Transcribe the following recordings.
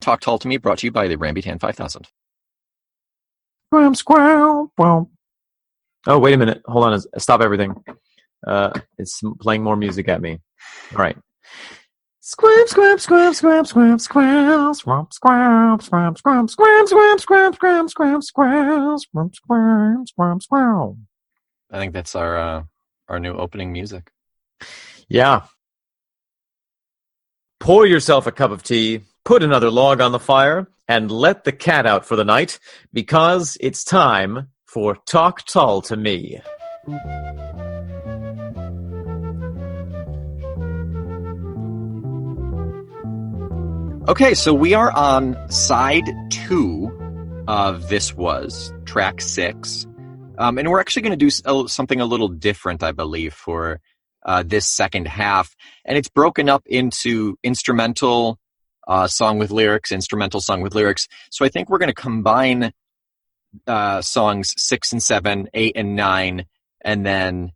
Talk Tall to Me, brought to you by the Rambutan 5000. Squam. Oh, wait a minute. Hold on. Stop everything. It's playing more music at me. All right. Squam. I think that's our new opening music. Yeah. Pour yourself a cup of tea, put another log on the fire, and let the cat out for the night, because it's time for Talk Tull to Me. Okay, so we are on side 2 of This Was, track 6. And we're actually going to do something a little different, I believe, for this second half. And it's broken up into instrumental song with lyrics, instrumental song with lyrics. So I think we're going to combine songs 6 and 7, 8 and 9, and then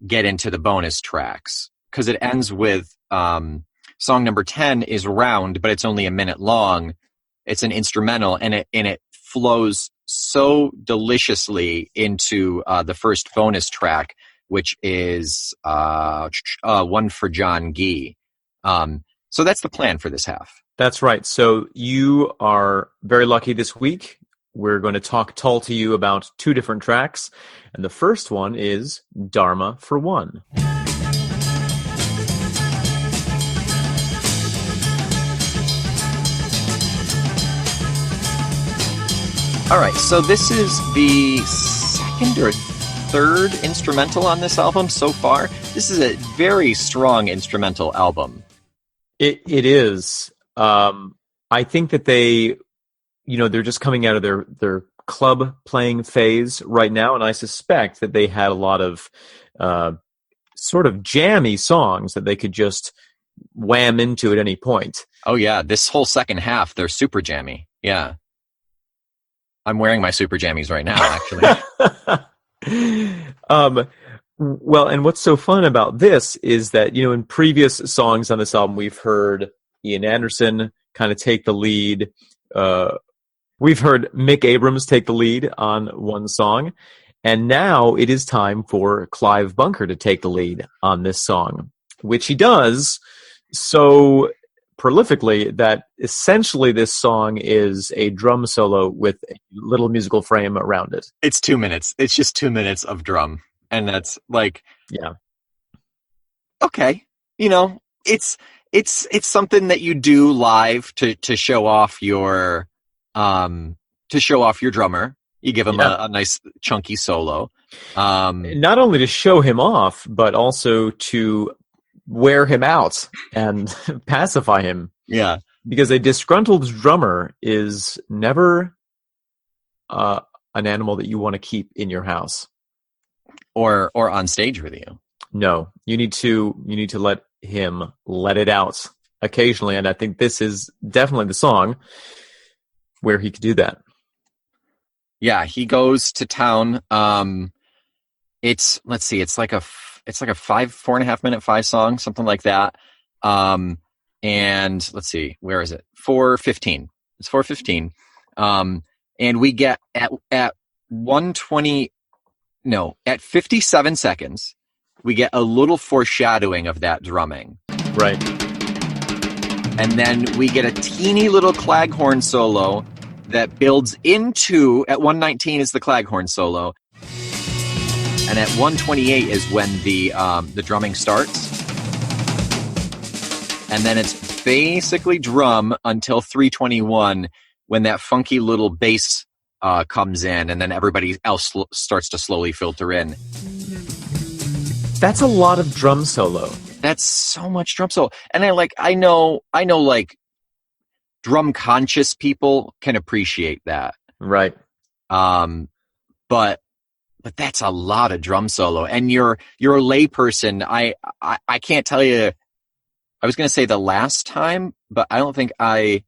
get into the bonus tracks. Because it ends with song number 10 is Round, but it's only a minute long. It's an instrumental, and it flows so deliciously into the first bonus track, which is One for John Gee. So that's the plan for this half. That's right. So you are very lucky this week. We're going to talk Tull to you about 2 different tracks. And the first one is Dharma for One. All right, so this is the second or third instrumental on this album so far. This is a very strong instrumental album. It is. I think that they're just coming out of their club playing phase right now, and I suspect that they had a lot of sort of jammy songs that they could just wham into at any point. Oh yeah, this whole second half, they're super jammy. Yeah. I'm wearing my super jammies right now, actually. Well, and what's so fun about this is that, in previous songs on this album, we've heard Ian Anderson kind of take the lead. We've heard Mick Abrams take the lead on one song. And now it is time for Clive Bunker to take the lead on this song, which he does so prolifically that essentially this song is a drum solo with a little musical frame around it. It's 2 minutes. It's just 2 minutes of drum. And that's like, yeah. Okay. It's something that you do live to show off your drummer. You give him a nice chunky solo. Not only to show him off, but also to wear him out and pacify him. Yeah. Because a disgruntled drummer is never an animal that you want to keep in your house. Or on stage with you. No. You need to let him let it out occasionally, and I think this is definitely the song where he could do that. Yeah, he goes to town. It's like a 4.5 minute 5 song, something like that. And let's see, where is it? 4:15. It's 4:15. And we get at 1:20. No, at 57 seconds, we get a little foreshadowing of that drumming. Right. And then we get a teeny little claghorn solo that builds into, at 1:19 is the claghorn solo. And at 1:28 is when the drumming starts. And then it's basically drum until 3:21 when that funky little bass comes in, and then everybody else starts to slowly filter in. That's a lot of drum solo. That's so much drum solo. And I know like drum conscious people can appreciate that. Right. But that's a lot of drum solo. And you're a layperson. I can't tell you, I was going to say the last time, but I don't think I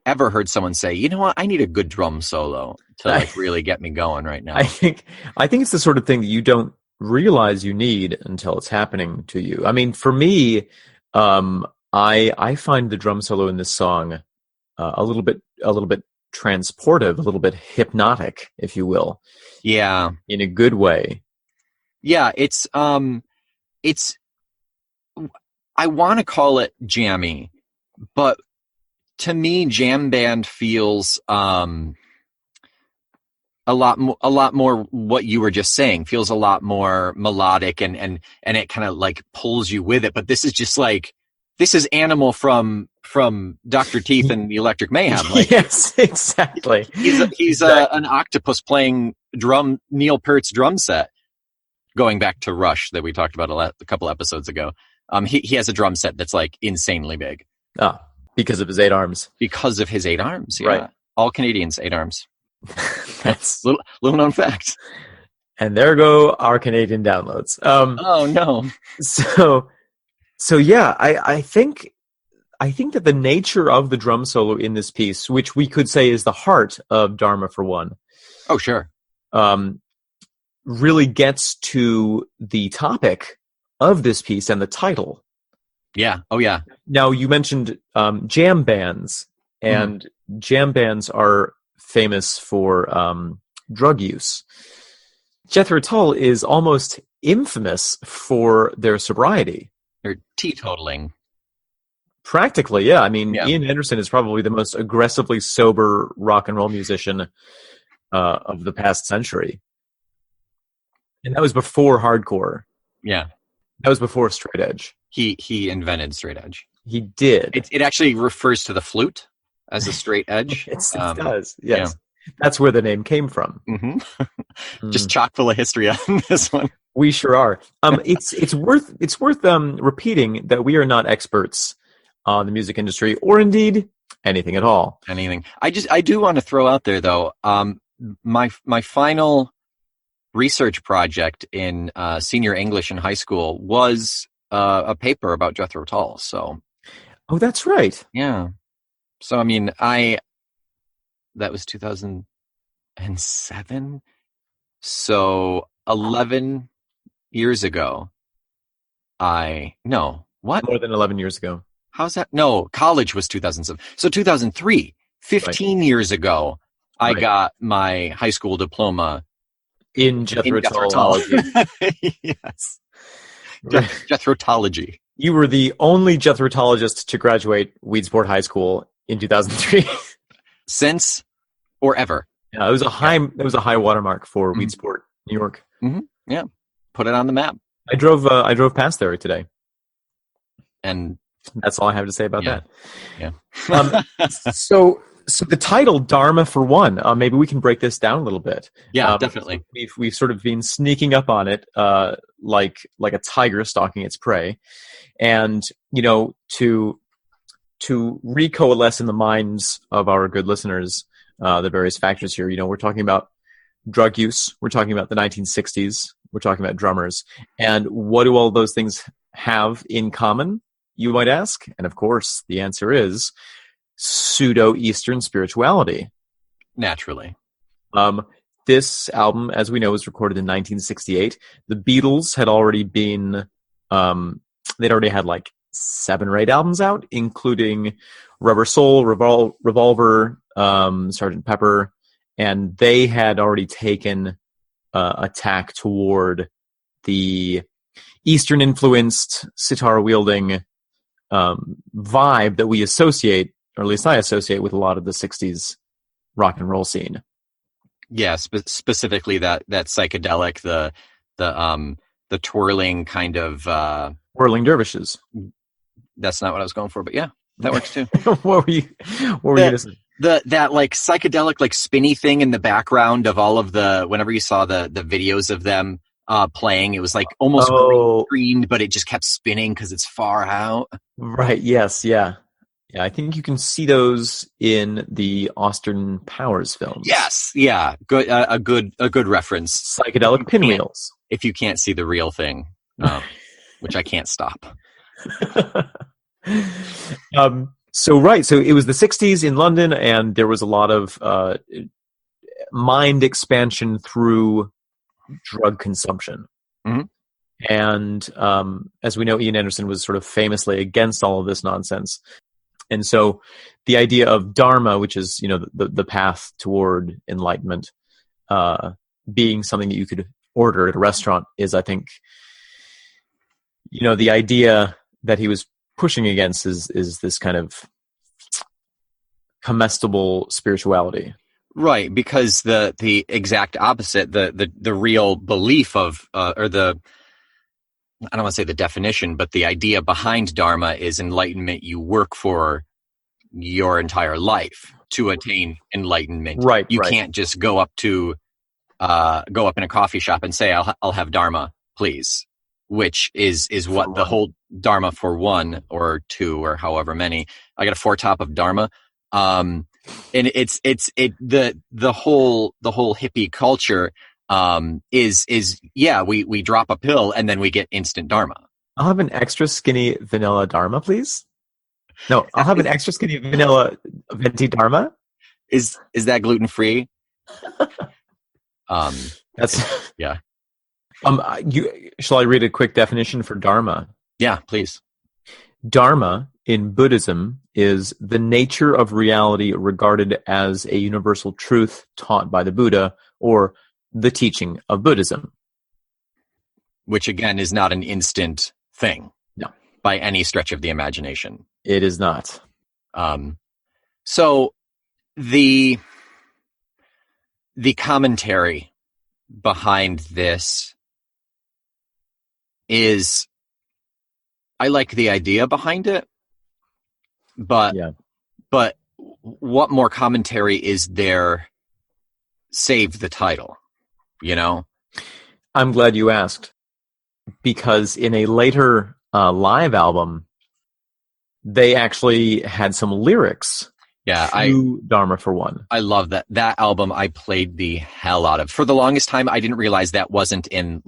ever heard someone say, you know what, I need a good drum solo to really get me going right now. I think it's the sort of thing that you don't realize you need until it's happening to you. I mean, for me, I find the drum solo in this song a little bit transportive, a little bit hypnotic, if you will. Yeah. In a good way. Yeah, it's I want to call it jammy, but to me, jam band feels a lot more what you were just saying. Feels a lot more melodic, and it kind of like pulls you with it. But this is just like, this is Animal from Dr. Teeth and the Electric Mayhem. Like, yes, exactly. He's Exactly. an octopus playing Neil Peart's drum set. Going back to Rush that we talked about a couple episodes ago, he has a drum set that's like insanely big. Because of his 8 arms. Because of his 8 arms, yeah. Right. All Canadians 8 arms. That's little known fact. And there go our Canadian downloads. Oh no. So yeah, I think that the nature of the drum solo in this piece, which we could say is the heart of Dharma for One. Oh sure. Really gets to the topic of this piece and the title. Yeah. Oh yeah. Now you mentioned jam bands, and jam bands are famous for drug use. Jethro Tull is almost infamous for their sobriety. They're teetotaling. Practically, yeah. I mean, Ian Anderson is probably the most aggressively sober rock and roll musician of the past century. And that was before hardcore. Yeah. That was before straight edge. He invented straight edge. He did. It actually refers to the flute as a straight edge. It does, yes. Yeah. That's where the name came from. Mm-hmm. Just chock full of history on this one. We sure are. It's worth repeating that we are not experts on the music industry, or indeed anything at all. Anything. I do want to throw out there though, my final research project in senior English in high school was a paper about Jethro Tull. So, oh, that's right. Yeah. So I mean, that was 2007. So 11 years ago. More than 11 years ago. How's that? No, college was 2007. So 2003, 15 years ago, I got my high school diploma in Jethro-tology. Yes. Jethro-tology. You were the only Jethro-tologist to graduate Weedsport High School in 2003. Since or ever. Yeah, it was a high watermark for Weedsport, New York. Mm-hmm. Yeah. Put it on the map. I drove past there today. And that's all I have to say about that. Yeah. So the title Dharma for One, maybe we can break this down a little bit. Yeah, definitely. We've sort of been sneaking up on it, like a tiger stalking its prey, and to recoalesce in the minds of our good listeners the various factors here. We're talking about drug use. We're talking about the 1960s. We're talking about drummers, and what do all those things have in common, you might ask? And of course, the answer is pseudo-Eastern spirituality. Naturally. This album, as we know, was recorded in 1968. The Beatles had already been, they'd already had like 7 or 8 albums out, including Rubber Soul, Revolver, Sgt. Pepper, and they had already taken a tack toward the Eastern-influenced, sitar-wielding vibe that we associate, or at least I associate, with a lot of the 60s rock and roll scene. Yeah, specifically that psychedelic, the twirling kind of whirling dervishes. That's not what I was going for, but yeah, that works too. What were you gonna say? That like psychedelic, like spinny thing in the background of all of whenever you saw the videos of them playing, it was like almost green, but it just kept spinning because it's far out. Right. Yes. Yeah. Yeah. I think you can see those in the Austin Powers films. Yes. Yeah. Good. A good reference. Psychedelic pinwheels. If you can't see the real thing, which I can't stop. So it was the 60s in London, and there was a lot of mind expansion through drug consumption. Mm-hmm. And as we know, Ian Anderson was sort of famously against all of this nonsense. And so the idea of Dharma, which is, the path toward enlightenment, being something that you could order at a restaurant is, I think, the idea that he was pushing against is this kind of comestible spirituality. Right, because the exact opposite, the real belief of, or the, I don't want to say the definition, but the idea behind Dharma is enlightenment you work for your entire life to attain enlightenment. Right. You can't just go up in a coffee shop and say, I'll have Dharma, please, which is what the whole Dharma for one or two or however many. I got a 4 top of Dharma. And the whole hippie culture, we drop a pill and then we get instant Dharma. I'll have an extra skinny vanilla Dharma, please. No, I'll have an extra skinny vanilla venti Dharma. Is that gluten free? That's yeah. Shall I read a quick definition for Dharma? Yeah, please. Dharma in Buddhism is the nature of reality regarded as a universal truth taught by the Buddha, or the teaching of Buddhism. Which again is not an instant thing. No. By any stretch of the imagination. It is not. So the commentary behind this is, I like the idea behind it, but what more commentary is there save the title, I'm glad you asked, because in a later live album, they actually had some lyrics to Dharma for One. I love that. That album I played the hell out of. For the longest time, I didn't realize that wasn't in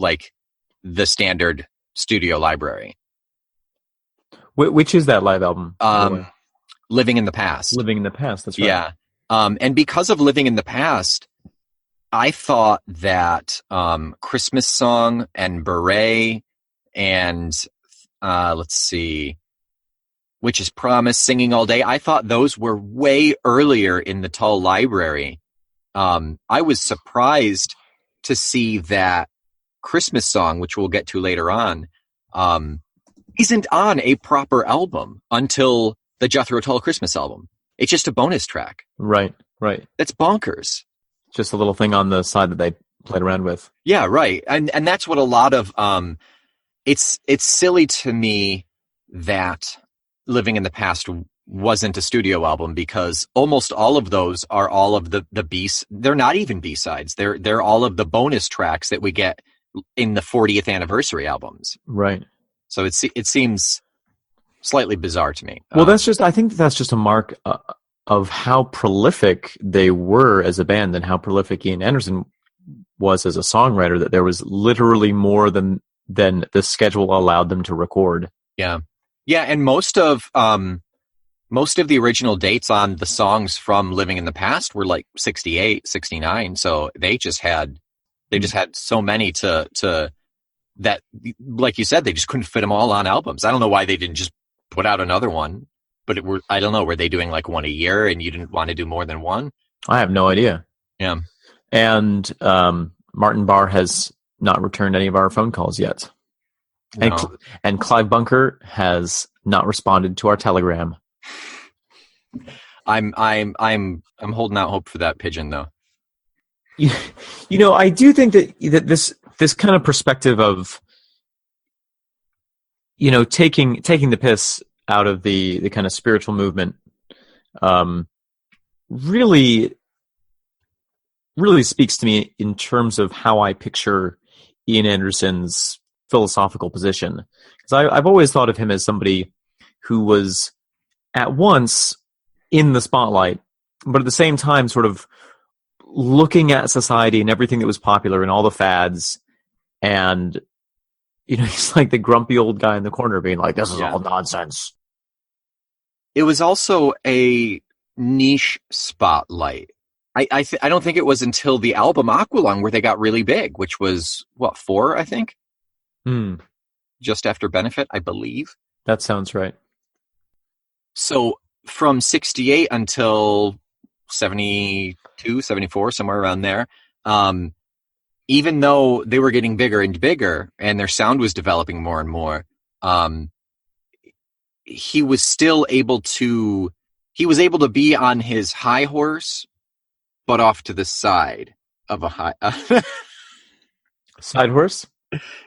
the standard studio library. Which is that live album? Living in the Past. Living in the Past, that's right. Yeah. And because of Living in the Past, I thought that Christmas Song and Bourée and let's see, Which is Promise, Singing All Day, I thought those were way earlier in the Tull library. I was surprised to see that Christmas Song, which we'll get to later on, isn't on a proper album until the Jethro Tull Christmas album. It's just a bonus track. Right. That's bonkers. Just a little thing on the side that they played around with. Yeah, right. And that's what a lot of it's silly to me that Living in the Past wasn't a studio album, because almost all of those are all of the B's. They're not even B-sides. They're all of the bonus tracks that we get in the 40th anniversary albums. Right. So it seems slightly bizarre to me. Well, I think that's just a mark of how prolific they were as a band and how prolific Ian Anderson was as a songwriter, that there was literally more than the schedule allowed them to record. Yeah. Yeah, and most of the original dates on the songs from Living in the Past were 68, 69, so they just had so many to that, like you said, they just couldn't fit them all on albums. I don't know why they didn't just put out another one, but I don't know, were they doing one a year and you didn't want to do more than one? I have no idea. Yeah. And Martin Barr has not returned any of our phone calls yet. No. And Clive Bunker has not responded to our telegram. I'm holding out hope for that pigeon, though. I do think that this kind of perspective of taking the piss out of the kind of spiritual movement really speaks to me in terms of how I picture Ian Anderson's philosophical position, because I've always thought of him as somebody who was at once in the spotlight, but at the same time sort of looking at society and everything that was popular and all the fads, and he's like the grumpy old guy in the corner being like, this is all nonsense. It was also a niche spotlight. I don't think it was until the album Aqualung where they got really big, which was 4, I think. Just after Benefit, I believe. That sounds right. So from 68 until 72, 74, somewhere around there, even though they were getting bigger and bigger and their sound was developing more and more, he was able to be on his high horse, but off to the side of a high Side horse?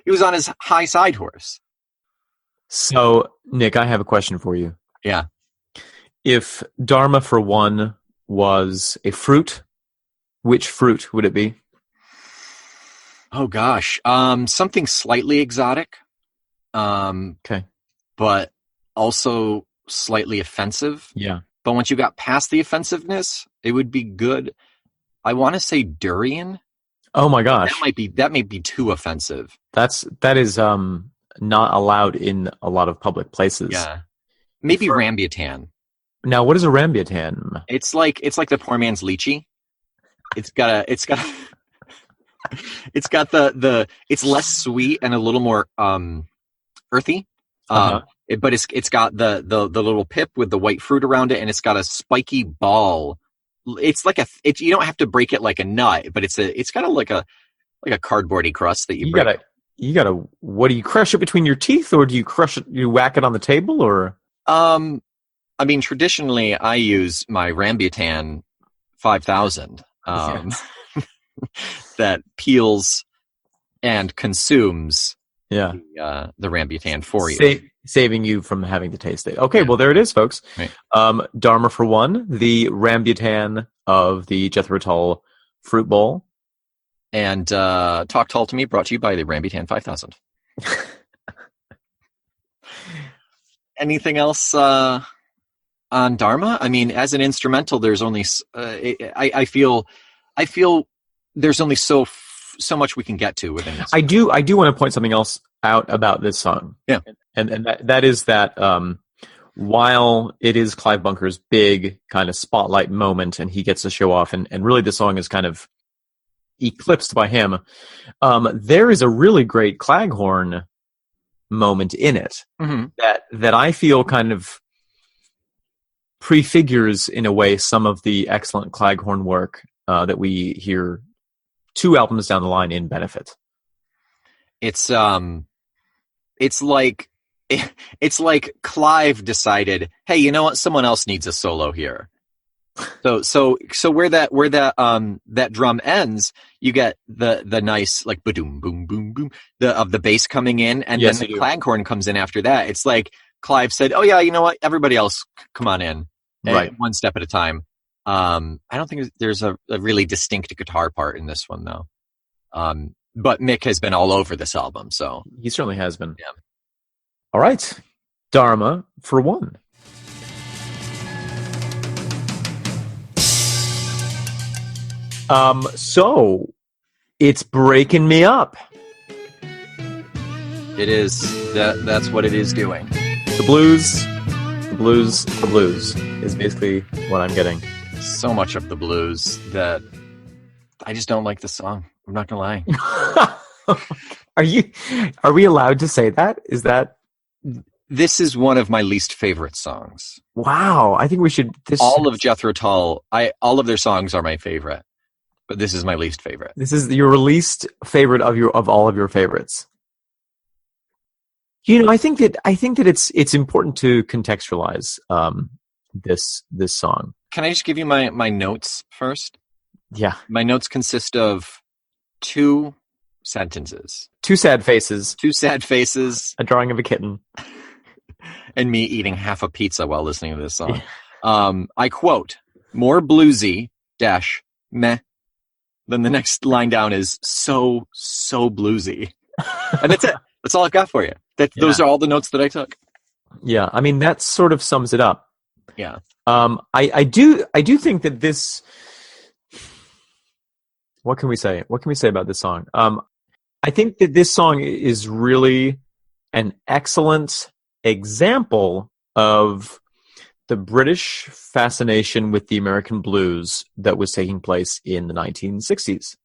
He was on his high side horse. So, Nick, I have a question for you. Yeah. If Dharma for One was a fruit, which fruit would it be? Oh gosh, something slightly exotic, Okay. but also slightly offensive. Yeah. But once you got past the offensiveness, it would be good. I want to say durian. Oh my gosh. That might be too offensive. That is not allowed in a lot of public places. Yeah. Maybe rambutan. Now, what is a rambutan? It's like the poor man's lychee. It's got it's less sweet and a little more earthy. But it's got the little pip with the white fruit around it, and it's got a spiky ball. It's like you don't have to break it like a nut, but it's got like a cardboardy crust that you break. What do you crush it between your teeth, or do you whack it on the table, or? I mean, traditionally I use my rambutan 5000 that peels and consumes the rambutan for you. Saving you from having to taste it. Okay, well, there it is, folks. Right. Dharma for One, the rambutan of the Jethro Tull Fruit Bowl. And Talk Tull to Me, brought to you by the Rambutan 5000. Anything else on Dharma? I mean, as an instrumental, there's only I feel there's only so much we can get to within this. I do want to point something else out about this song. Yeah. And that is that while it is Clive Bunker's big kind of spotlight moment and he gets to show off, and really the song is kind of eclipsed by him, there is a really great claghorn moment in it that I feel kind of prefigures, in a way, some of the excellent claghorn work that we hear 2 albums down the line in Benefit. It's like Clive decided, hey, you know what? Someone else needs a solo here. So where that drum ends, you get the nice like boom boom boom boom of the bass coming in, and then the claghorn comes in after that. It's like Clive said, oh yeah, you know what? Everybody else, come on in, right, one step at a time. I don't think there's a really distinct guitar part in this one though. But Mick has been all over this album, so he certainly has been. Yeah. All right, Dharma for One. So it's breaking me up. It is. That's what it is doing. The blues is basically what I'm getting. So much of the blues that I just don't like the song. I'm not gonna lie. Are we allowed to say that? Is that? This is one of my least favorite songs. Wow, I think we should. All of Jethro Tull, all of their songs are my favorite, but this is my least favorite. This is your least favorite of all of your favorites. You know, I think that it's important to contextualize this song. Can I just give you my notes first? Yeah. My notes consist of 2 sentences. 2 sad faces. 2 sad faces. A drawing of a kitten. And me eating half a pizza while listening to this song. I quote, more bluesy - meh. Then the next line down is so bluesy. And that's it. That's all I've got for you. Those are all the notes that I took. Yeah, I mean, that sort of sums it up. Yeah. I do think that this. What can we say? What can we say about this song? I think that this song is really an excellent example of the British fascination with the American blues that was taking place in the 1960s.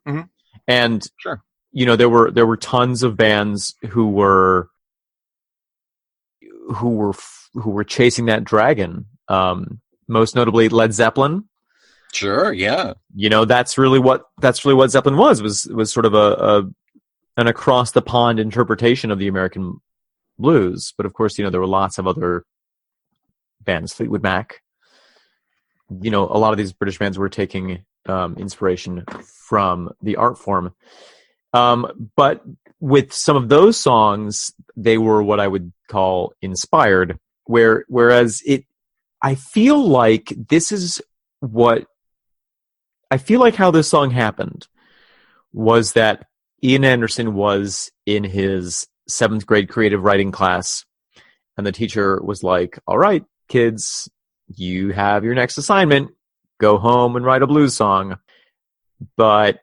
Mm-hmm. And sure, you know, there were tons of bands who were chasing that dragon most notably Led Zeppelin. Sure, yeah. That's really what Zeppelin was sort of an across the pond interpretation of the American blues. But of course, there were lots of other bands, Fleetwood Mac. A lot of these British bands were taking inspiration from the art form. But with some of those songs, they were what I would call inspired. Whereas I feel like how this song happened was that Ian Anderson was in his 7th grade creative writing class, and the teacher was like, all right, kids, you have your next assignment. Go home and write a blues song. But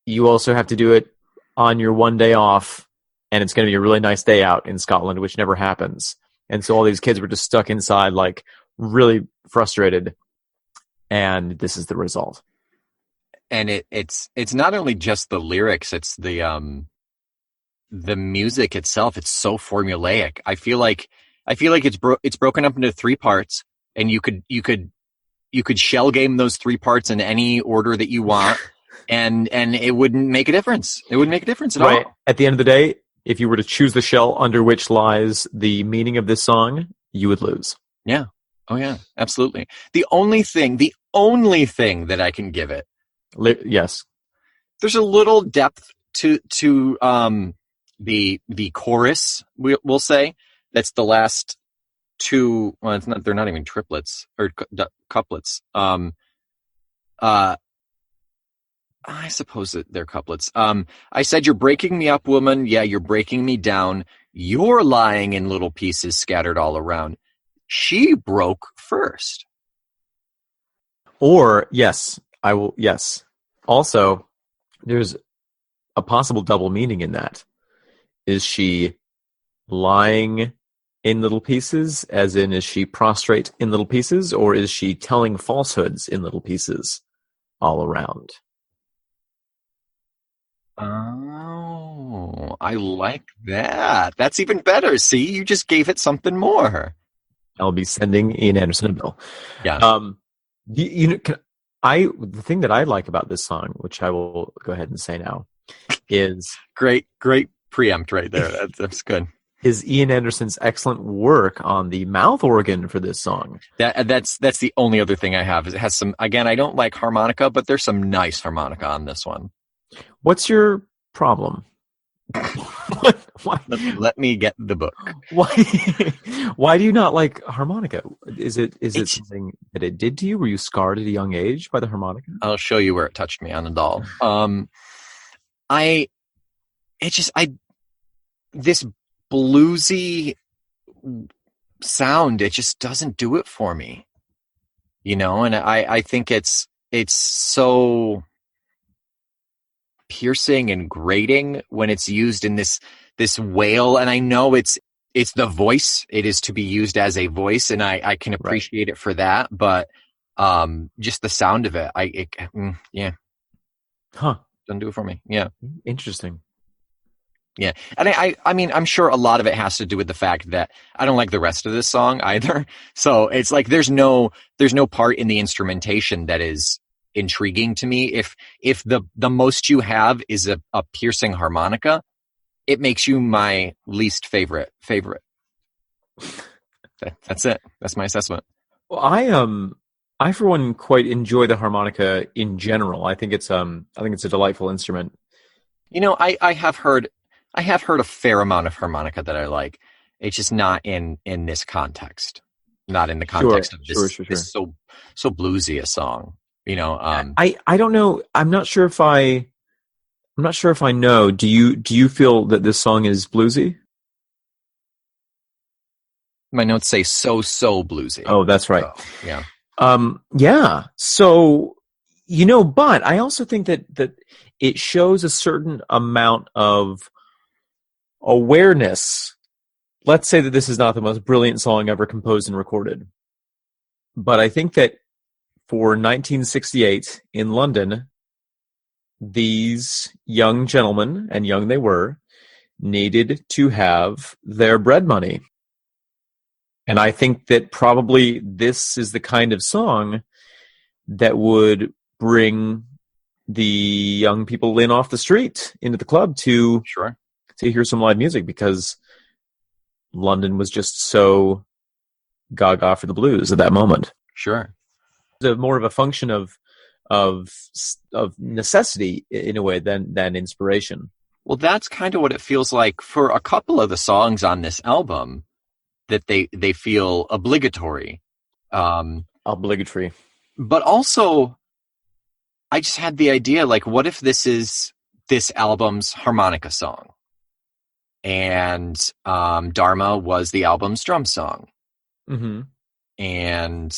you also have to do it on your one day off, and it's going to be a really nice day out in Scotland, which never happens. And so all these kids were just stuck inside, like, really frustrated. And this is the result. And it's not only just the lyrics, it's the music itself. It's so formulaic. I feel like it's broken up into 3 parts, and you could shell game those 3 parts in any order that you want, and it wouldn't make a difference. It wouldn't make a difference at all. At the end of the day, if you were to choose the shell under which lies the meaning of this song, you would lose. Yeah. Oh yeah, absolutely. The only thing that I can give it, yes, there's a little depth to the chorus. We'll say that's the last 2. Well, it's not. They're not even triplets or couplets. I suppose that they're couplets. I said, you're breaking me up, woman. Yeah, you're breaking me down. You're lying in little pieces scattered all around. She broke first. Or, yes, I will. Yes. Also, there's a possible double meaning in that. Is she lying in little pieces, as in, is she prostrate in little pieces, or is she telling falsehoods in little pieces all around? Oh, I like that. That's even better. See, you just gave it something more. I'll be sending Ian Anderson a bill. Yeah. The thing that I like about this song, which I will go ahead and say now, is great preempt right there. That's good. Is Ian Anderson's excellent work on the mouth organ for this song. That's the only other thing I have. Is it has some. Again, I don't like harmonica, but there's some nice harmonica on this one. What's your problem? Why? Let me get the book. Why do you not like harmonica? Is it something that it did to you? Were you scarred at a young age by the harmonica? I'll show you where it touched me on a doll. This bluesy sound, it just doesn't do it for me. And I think it's so piercing and grating when it's used in this wail, and I know it's the voice. It is to be used as a voice, and I can appreciate it for that, but just the sound of it, doesn't do it for me. Yeah, interesting. Yeah, and I mean, I'm sure a lot of it has to do with the fact that I don't like the rest of this song either. So it's like there's no part in the instrumentation that is intriguing to me. If the most you have is a piercing harmonica, it makes you my least favorite. That's it. That's my assessment. Well, I for one quite enjoy the harmonica in general. I think it's a delightful instrument. I have heard a fair amount of harmonica that I like. It's just not in this context. Not in the context of this, this so bluesy a song. I don't know. I'm not sure if I know. Do you feel that this song is bluesy? My notes say so bluesy. Oh, that's right. So, yeah. Yeah. So, but I also think that it shows a certain amount of awareness. Let's say that this is not the most brilliant song ever composed and recorded, but I think that for 1968 in London, these young gentlemen, and young they were, needed to have their bread money. And I think that probably this is the kind of song that would bring the young people in off the street into the club to hear some live music, because London was just so gaga for the blues at that moment. Sure. It's more of a function of necessity in a way than inspiration. Well, that's kind of what it feels like for a couple of the songs on this album, that they feel obligatory. Obligatory. But also, I just had the idea, like, what if this is this album's harmonica song? And Dharma was the album's drum song. Mm-hmm. And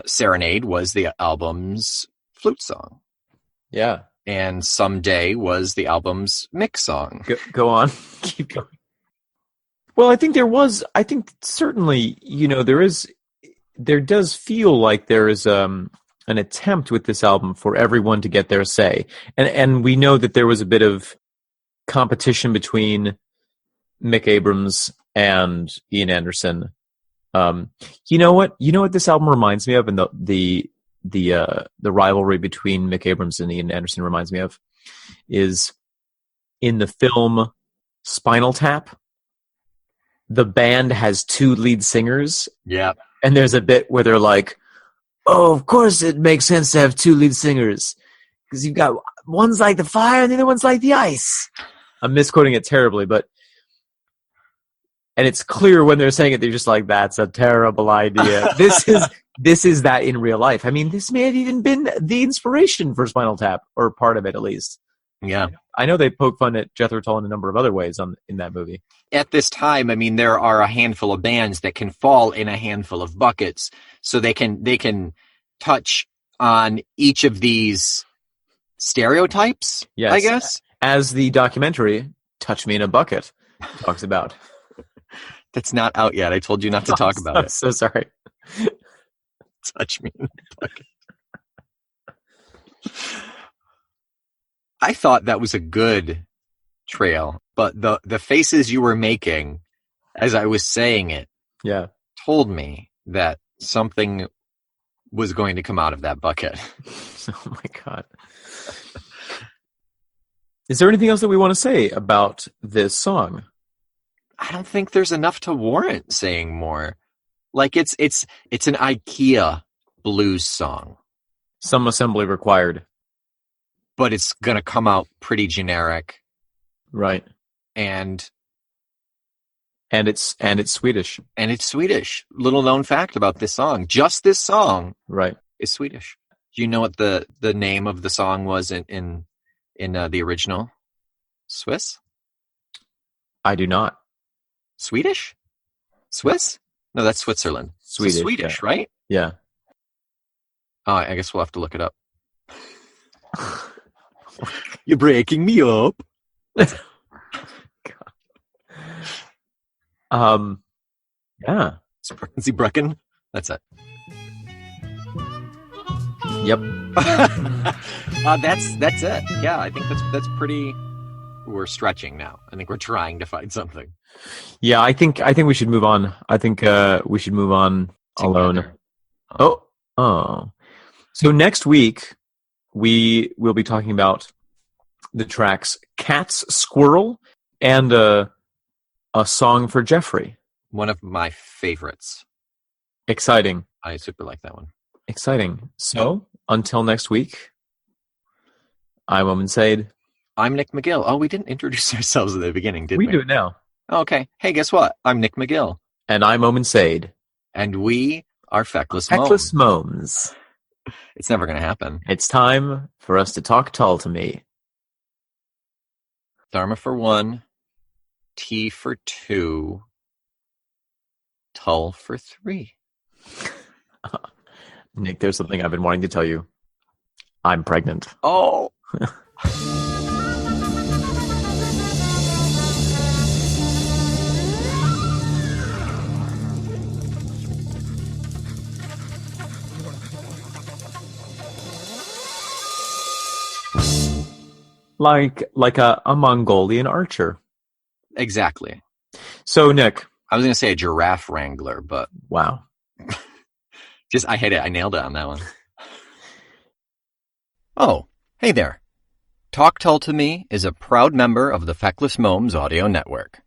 Serenade was the album's flute song. Yeah. And Someday was the album's mix song. Go on. Keep going. Well, I think certainly, there does feel like there is an attempt with this album for everyone to get their say. And we know that there was a bit of competition between Mick Abrams and Ian Anderson. You know what this album reminds me of, and the rivalry between Mick Abrams and Ian Anderson reminds me of, is in the film Spinal Tap. The band has two lead singers. Yeah. And there's a bit where they're like, oh, of course it makes sense to have two lead singers, because you've got one's like the fire and the other one's like the ice. I'm misquoting it terribly, and it's clear when they're saying it, they're just like, that's a terrible idea. This is that in real life. I mean, this may have even been the inspiration for Spinal Tap, or part of it at least. Yeah. I know they poke fun at Jethro Tull in a number of other ways in that movie. At this time, I mean, there are a handful of bands that can fall in a handful of buckets, so they can touch on each of these stereotypes, yes, I guess. As the documentary Touch Me in a Bucket talks about. That's not out yet. I told you not to talk about it. I'm so sorry. Touch Me in a Bucket. I thought that was a good trail, but the faces you were making as I was saying it, told me that something was going to come out of that bucket. Oh my God. Is there anything else that we want to say about this song? I don't think there's enough to warrant saying more. Like, it's an IKEA blues song. Some assembly required. But it's going to come out pretty generic. Right. And it's Swedish. And it's Swedish. Little known fact about this song. Just this song, right, is Swedish. Do you know what the name of the song was in the original? Swiss? I do not. Swedish? Swiss? No, that's Switzerland. Swedish, so Swedish, yeah. Right? Yeah. I guess we'll have to look it up. You're breaking me up. Yeah. Sie Brecken. That's it. Yep. That's it. Yeah, I think that's pretty. We're stretching now. I think we're trying to find something. Yeah, I think we should move on. I think we should move on alone. Oh. So next week we will be talking about the tracks "Cat's Squirrel" and a song for Jeffrey. One of my favorites. Exciting. I super like that one. Exciting. So until next week, I'm Omen Said. I'm Nick McGill. Oh, we didn't introduce ourselves at the beginning, did we? We do it now. Okay. Hey, guess what? I'm Nick McGill. And I'm Omen Said. And we are Feckless Moans. It's never going to happen. It's time for us to talk Tull to me. Dharma for 1, T for 2, Tull for 3. Nick, there's something I've been wanting to tell you. I'm pregnant. Oh! Like a Mongolian archer. Exactly. So, Nick. I was going to say a giraffe wrangler, but Wow. I hit it. I nailed it on that one. Oh, hey there. Talk Tull to Me is a proud member of the Feckless Momes audio network.